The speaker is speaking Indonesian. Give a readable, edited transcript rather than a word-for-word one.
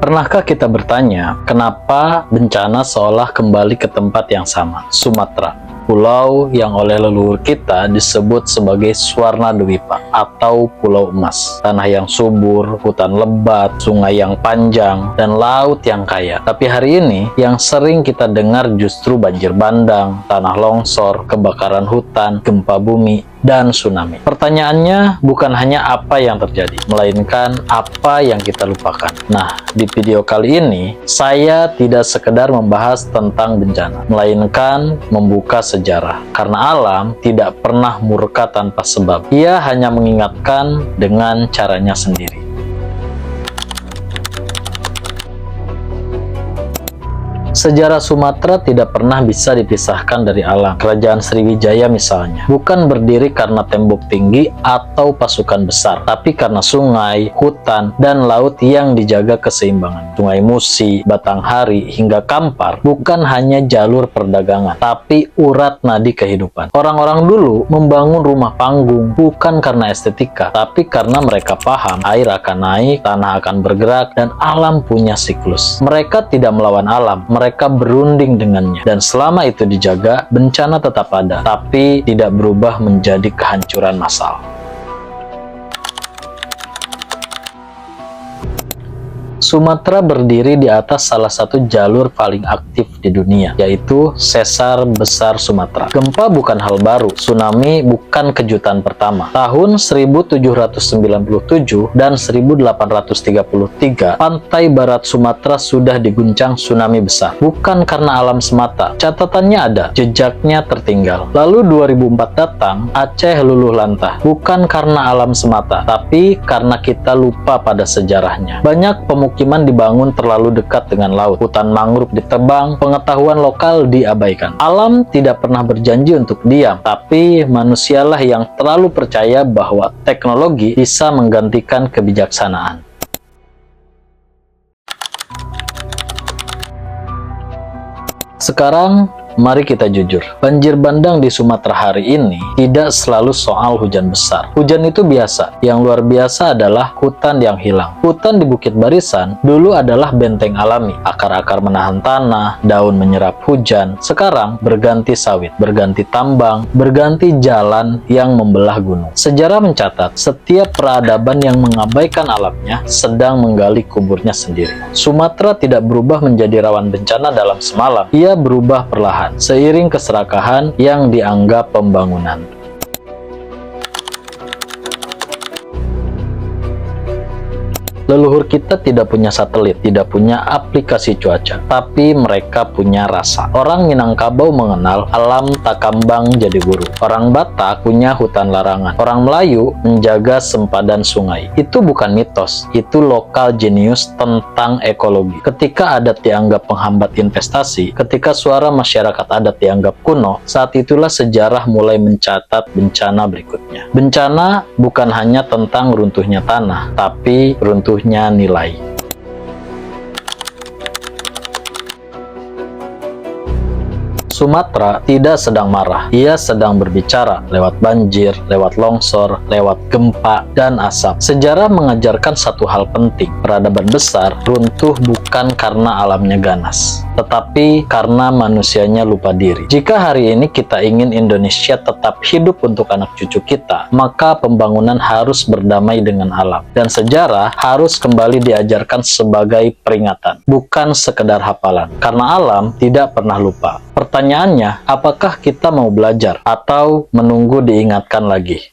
Pernahkah kita bertanya, kenapa bencana seolah kembali ke tempat yang sama, Sumatera? Pulau yang oleh leluhur kita disebut sebagai Swarna Dwipa atau Pulau Emas. Tanah yang subur, hutan lebat, sungai yang panjang, dan laut yang kaya. Tapi hari ini, yang sering kita dengar justru banjir bandang, tanah longsor, kebakaran hutan, gempa bumi, dan tsunami. Pertanyaannya bukan hanya apa yang terjadi, melainkan apa yang kita lupakan. Nah, di video kali ini, saya tidak sekedar membahas tentang bencana, melainkan membuka sejarah. Karena alam tidak pernah murka tanpa sebab. Ia hanya mengingatkan dengan caranya sendiri. Sejarah Sumatera tidak pernah bisa dipisahkan dari alam. Kerajaan Sriwijaya misalnya, bukan berdiri karena tembok tinggi atau pasukan besar, tapi karena sungai, hutan, dan laut yang dijaga keseimbangan. Sungai Musi, Batanghari, hingga Kampar bukan hanya jalur perdagangan, tapi urat nadi kehidupan. Orang-orang dulu membangun rumah panggung bukan karena estetika, tapi karena mereka paham air akan naik, tanah akan bergerak, dan alam punya siklus. Mereka tidak melawan alam, mereka berunding dengannya, dan selama itu dijaga, bencana tetap ada, tapi tidak berubah menjadi kehancuran massal. Sumatera berdiri di atas salah satu jalur paling aktif di dunia, yaitu Sesar Besar Sumatera. Gempa bukan hal baru, tsunami bukan kejutan pertama. Tahun 1797 dan 1833, pantai barat Sumatera sudah diguncang tsunami besar. Bukan karena alam semata, catatannya ada, jejaknya tertinggal. Lalu 2004 datang, Aceh luluh lantah. Bukan karena alam semata, tapi karena kita lupa pada sejarahnya. Banyak pemukiman dibangun terlalu dekat dengan laut, hutan mangrove ditebang, pengetahuan lokal diabaikan. Alam tidak pernah berjanji untuk diam, tapi manusialah yang terlalu percaya bahwa teknologi bisa menggantikan kebijaksanaan. Sekarang, mari kita jujur, banjir bandang di Sumatera hari ini tidak selalu soal hujan besar. Hujan itu biasa, yang luar biasa adalah hutan yang hilang. Hutan di Bukit Barisan dulu adalah benteng alami, akar-akar menahan tanah, daun menyerap hujan. Sekarang berganti sawit, berganti tambang, berganti jalan yang membelah gunung. Sejarah mencatat, setiap peradaban yang mengabaikan alamnya sedang menggali kuburnya sendiri. Sumatera tidak berubah menjadi rawan bencana dalam semalam, ia berubah perlahan, seiring keserakahan yang dianggap pembangunan. Leluhur kita tidak punya satelit, tidak punya aplikasi cuaca, tapi mereka punya rasa. Orang Minangkabau mengenal alam takambang jadi guru. Orang Batak punya hutan larangan. Orang Melayu menjaga sempadan sungai. Itu bukan mitos, itu lokal jenius tentang ekologi. Ketika adat dianggap penghambat investasi, ketika suara masyarakat adat dianggap kuno, saat itulah sejarah mulai mencatat bencana berikutnya. Bencana bukan hanya tentang runtuhnya tanah, tapi runtuhnya nilai. Sumatera tidak sedang marah, ia sedang berbicara lewat banjir, lewat longsor, lewat gempa, dan asap. Sejarah mengajarkan satu hal penting, peradaban besar runtuh bukan karena alamnya ganas, tetapi karena manusianya lupa diri. Jika hari ini kita ingin Indonesia tetap hidup untuk anak cucu kita, maka pembangunan harus berdamai dengan alam, dan sejarah harus kembali diajarkan sebagai peringatan, bukan sekedar hafalan, karena alam tidak pernah lupa. Pertanyaannya, apakah kita mau belajar atau menunggu diingatkan lagi?